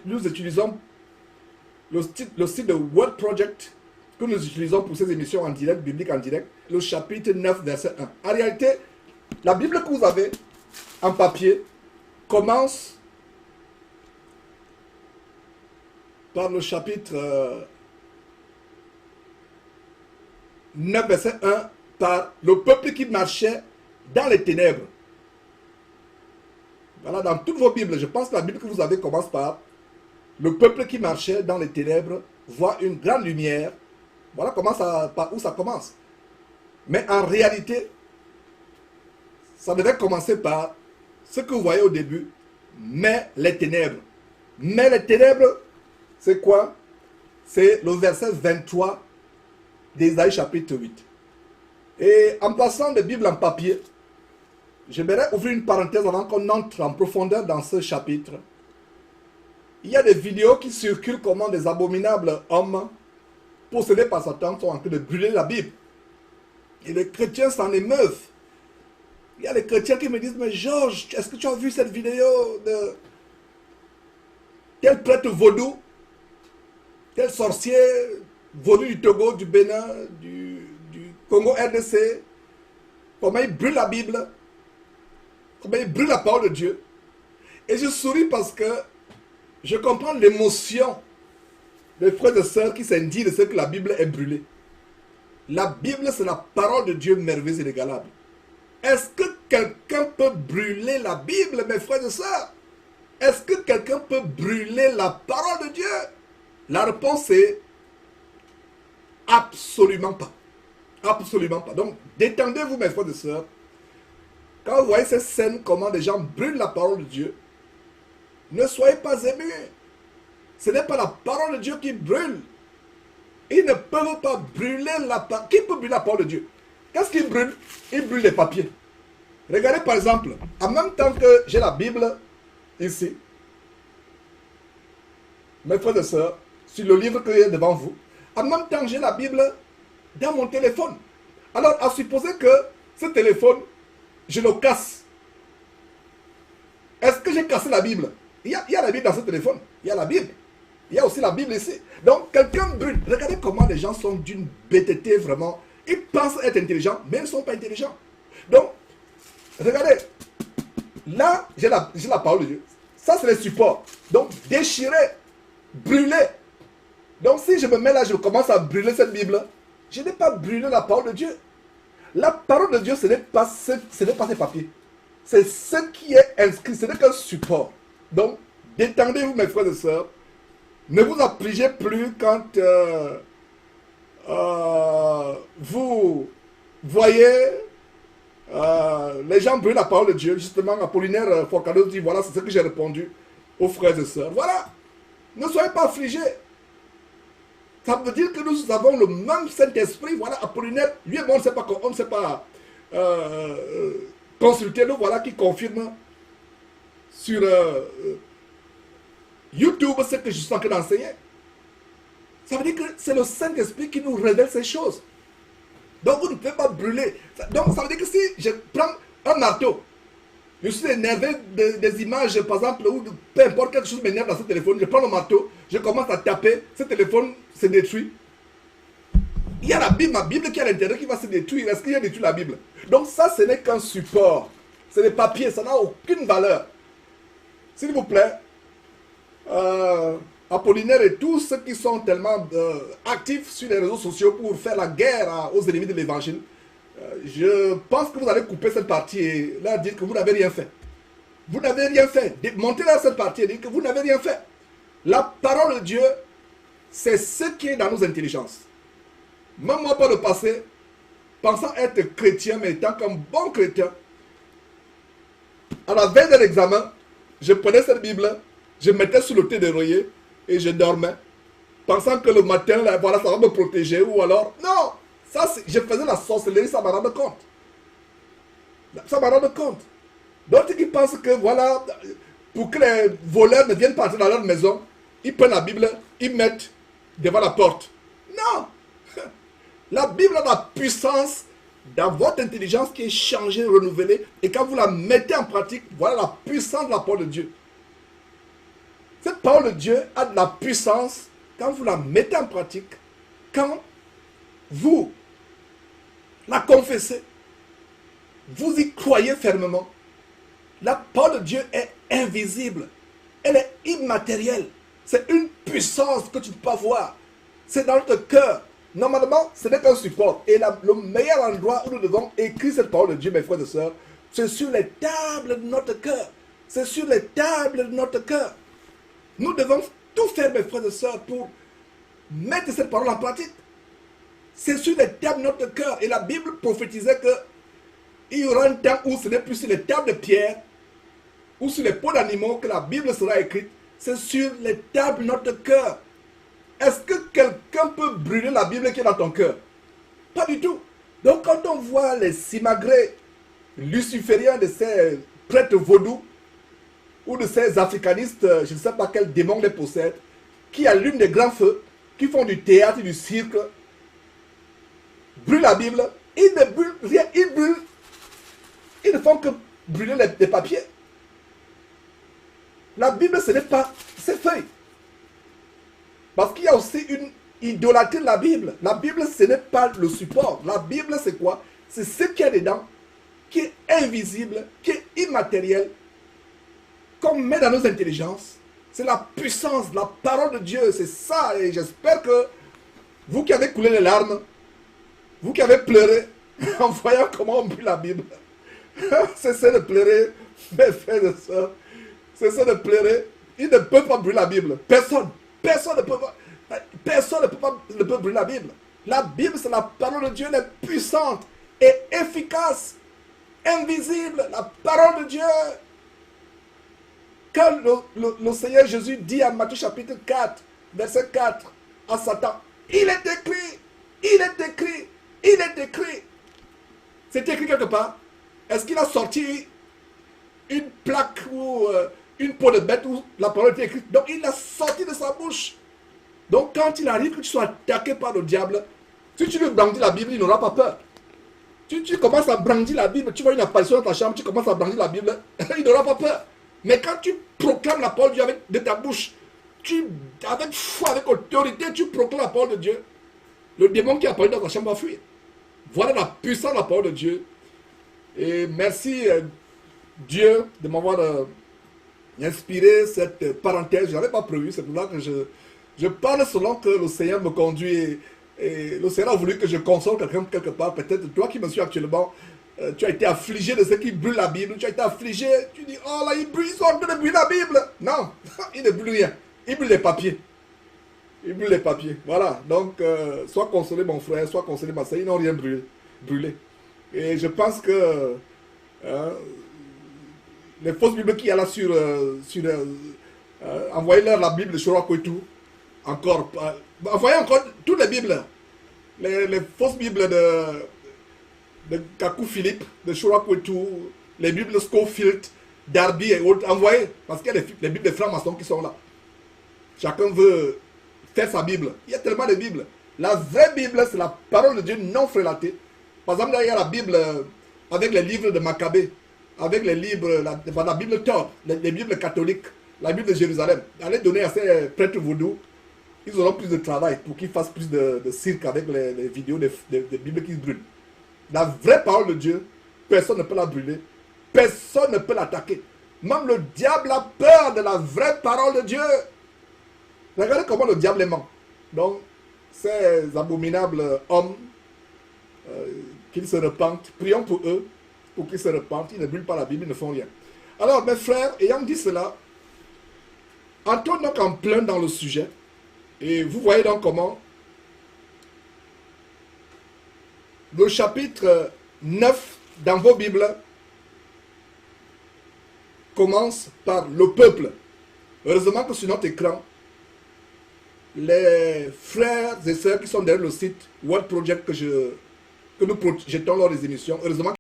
nous utilisons le site de Word Project que nous utilisons pour ces émissions en direct, bibliques en direct, le chapitre 9, verset 1. En réalité, la Bible que vous avez en papier commence par le chapitre 9, verset 1, par le peuple qui marchait dans les ténèbres. Voilà, dans toutes vos Bibles, je pense que la Bible que vous avez commence par le peuple qui marchait dans les ténèbres voit une grande lumière. Voilà comment par où ça commence. Mais en réalité, ça devait commencer par ce que vous voyez au début, mais les ténèbres. Mais les ténèbres, c'est quoi? C'est le verset 23 d'Ésaïe chapitre 8. Et en passant de Bible en papier, j'aimerais ouvrir une parenthèse avant qu'on entre en profondeur dans ce chapitre. Il y a des vidéos qui circulent comment des abominables hommes possédés par Satan sont en train de brûler la Bible. Et les chrétiens s'en émeuvent. Il y a des chrétiens qui me disent, mais Georges, est-ce que tu as vu cette vidéo de tel prêtre vaudou, tel sorcier venu du Togo, du Bénin, du Congo RDC, comment il brûle la Bible, comment il brûle la parole de Dieu. Et je souris parce que je comprends l'émotion des frères et sœurs qui s'indignent de ce que la Bible est brûlée. La Bible, c'est la parole de Dieu merveilleuse et inégalable. Est-ce que quelqu'un peut brûler la Bible, mes frères et sœurs? Est-ce que quelqu'un peut brûler la parole de Dieu? La réponse est absolument pas. Absolument pas. Donc, détendez-vous, mes frères et sœurs. Quand vous voyez ces scènes, comment des gens brûlent la parole de Dieu, ne soyez pas émus. Ce n'est pas la parole de Dieu qui brûle. Ils ne peuvent pas brûler la parole. Qui peut brûler la parole de Dieu? Qu'est-ce qu'ils brûlent? Ils brûlent les papiers. Regardez par exemple, en même temps que j'ai la Bible ici, mes frères et sœurs, sur le livre que j'ai devant vous, en même temps j'ai la Bible dans mon téléphone. Alors, à supposer que ce téléphone, je le casse. Est-ce que j'ai cassé la Bible? Il y a la Bible dans ce téléphone. Il y a la Bible. Il y a aussi la Bible ici. Donc, quelqu'un brûle. Regardez comment les gens sont d'une bêteté vraiment. Ils pensent être intelligents, mais ils ne sont pas intelligents. Donc, regardez. Là, j'ai la parole de Dieu. Ça, c'est le support. Donc, déchirer, brûler. Donc, si je me mets là, je commence à brûler cette Bible, je n'ai pas brûlé la parole de Dieu. La parole de Dieu, ce n'est pas ces papiers. C'est ce qui est inscrit, ce n'est qu'un support. Donc, détendez-vous, mes frères et sœurs. Ne vous affligez plus quand vous voyez les gens brûler la parole de Dieu. Justement, Apollinaire Forcadell dit, voilà, c'est ce que j'ai répondu aux frères et sœurs. Voilà, ne soyez pas affligés. Ça veut dire que nous avons le même Saint-Esprit. Voilà, Apollinaire, lui et moi, on ne sait pas consulter, nous voilà qui confirme sur YouTube ce que je suis en train d'enseigner. Ça veut dire que c'est le Saint-Esprit qui nous révèle ces choses. Donc vous ne pouvez pas brûler. Donc ça veut dire que si je prends un marteau, je suis énervé des images, par exemple, ou peu importe quelque chose m'énerve dans ce téléphone, je prends le marteau, je commence à taper, ce téléphone se détruit. Il y a la Bible, ma Bible qui est à l'intérieur qui va se détruire. Est-ce qu'il y a détruit la Bible? Donc ça, ce n'est qu'un support. C'est des papiers, ça n'a aucune valeur. S'il vous plaît, Apollinaire et tous ceux qui sont tellement actifs sur les réseaux sociaux pour faire la guerre aux ennemis de l'évangile, je pense que vous allez couper cette partie et leur dire que vous n'avez rien fait. Vous n'avez rien fait. Montez-leur cette partie et dire que vous n'avez rien fait. La parole de Dieu, c'est ce qui est dans nos intelligences. Même moi, par le passé, pensant être chrétien, mais étant qu'un bon chrétien, à la veille de l'examen, je prenais cette Bible, je mettais sous le thé d'oreiller et je dormais, pensant que le matin, là, voilà, ça va me protéger, ou alors, non, ça, je faisais la sorcellerie, ça m'a rendu compte. Ça m'a rendu compte. D'autres qui pensent que, voilà, pour que les voleurs ne viennent pas entrer dans leur maison, ils prennent la Bible, ils mettent devant la porte. Non. La Bible a la puissance dans votre intelligence qui est changée, renouvelée, et quand vous la mettez en pratique, voilà la puissance de la parole de Dieu. Cette parole de Dieu a de la puissance quand vous la mettez en pratique, quand vous la confessez, vous y croyez fermement. La parole de Dieu est invisible, elle est immatérielle. C'est une puissance que tu ne peux pas voir. C'est dans notre cœur. Normalement, ce n'est qu'un support. Et le meilleur endroit où nous devons écrire cette parole de Dieu, mes frères et sœurs, c'est sur les tables de notre cœur. C'est sur les tables de notre cœur. Nous devons tout faire, mes frères et sœurs, pour mettre cette parole en pratique. C'est sur les tables de notre cœur. Et la Bible prophétisait qu'il y aura un temps où ce n'est plus sur les tables de pierre ou sur les peaux d'animaux que la Bible sera écrite. C'est sur les tables de notre cœur. Est-ce que quelqu'un peut brûler la Bible qui est dans ton cœur? Pas du tout. Donc quand on voit les simagrées lucifériens de ces prêtres vaudous ou de ces africanistes, je ne sais pas quel démon les possède, qui allument des grands feux, qui font du théâtre et du cirque, brûlent la Bible, ils ne brûlent rien, ils ne font que brûler les papiers. La Bible, ce n'est pas ces feuilles. Parce qu'il y a aussi une idolâtrie de la Bible. La Bible, ce n'est pas le support. La Bible, c'est quoi? C'est ce qu'il y a dedans, qui est invisible, qui est immatériel, qu'on met dans nos intelligences. C'est la puissance, la parole de Dieu. C'est ça. Et j'espère que vous qui avez coulé les larmes, vous qui avez pleuré en voyant comment on brûle la Bible, cessez de pleurer, mes frères et sœurs. Cessez de pleurer. Il ne peut pas brûler la Bible. Personne. Personne ne peut pas. Personne ne peut brûler la Bible. La Bible, c'est la parole de Dieu, elle est puissante et efficace, invisible. La parole de Dieu. Quand le Seigneur Jésus dit à Matthieu chapitre 4, verset 4, à Satan, il est écrit, il est écrit, il est écrit. C'est écrit quelque part. Est-ce qu'il a sorti une plaque ou une peau de bête où la parole était écrite? Donc il l'a sorti de sa bouche. Donc quand il arrive que tu sois attaqué par le diable, si tu lui brandis la Bible, il n'aura pas peur. Tu commences à brandir la Bible, tu vois une apparition dans ta chambre, tu commences à brandir la Bible, il n'aura pas peur. Mais quand tu proclames la parole de Dieu de ta bouche, avec foi, avec autorité, tu proclames la parole de Dieu, le démon qui est apparu dans ta chambre va fuir. Voilà la puissance de la parole de Dieu. Et merci Dieu de m'avoir inspiré cette parenthèse. Je n'avais pas prévu, c'est pour ça que je parle selon que le Seigneur me conduit. Et le Seigneur a voulu que je console quelqu'un quelque part. Peut-être toi qui me suis actuellement, tu as été affligé de ceux qui brûlent la Bible. Tu as été affligé, tu dis, oh là, ils sont en train de brûler la Bible. Non, ils ne brûlent rien. Ils brûlent les papiers. Ils brûlent les papiers. Voilà, donc sois consolé mon frère, sois consolé ma soeur, ils n'ont rien brûlé. Et je pense que les fausses Bibles qu'il y a là sur envoyez-leur la Bible de Shora Kwetu. Encore, envoyez encore toutes les Bibles. Les fausses Bibles de Kakou Philippe, de Shora Kwetu, les Bibles de Scofield, Darby et autres. Envoyez, parce qu'il y a les Bibles des francs-maçons qui sont là. Chacun veut faire sa Bible. Il y a tellement de Bibles. La vraie Bible, c'est la parole de Dieu non frélatée. Par exemple, là, il y a la Bible avec les livres de Maccabée, avec les livres, la Bible Thor, les Bibles catholiques, la Bible de Jérusalem. Allez donner à ces prêtres vaudous, ils auront plus de travail pour qu'ils fassent plus de cirque avec les vidéos des Bibles qui se brûlent. La vraie parole de Dieu, personne ne peut la brûler, personne ne peut l'attaquer. Même le diable a peur de la vraie parole de Dieu. Regardez comment le diable est ment. Donc, ces abominables hommes, qu'ils se repentent, prions pour eux, pour qu'ils se repentent, ils ne brûlent pas la Bible, ils ne font rien. Alors, mes frères, ayant dit cela, entrons donc en plein dans le sujet, et vous voyez donc comment le chapitre 9 dans vos Bibles commence par le peuple. Heureusement que sur notre écran, les frères et sœurs qui sont derrière le site World Project que nous projetons lors des émissions, heureusement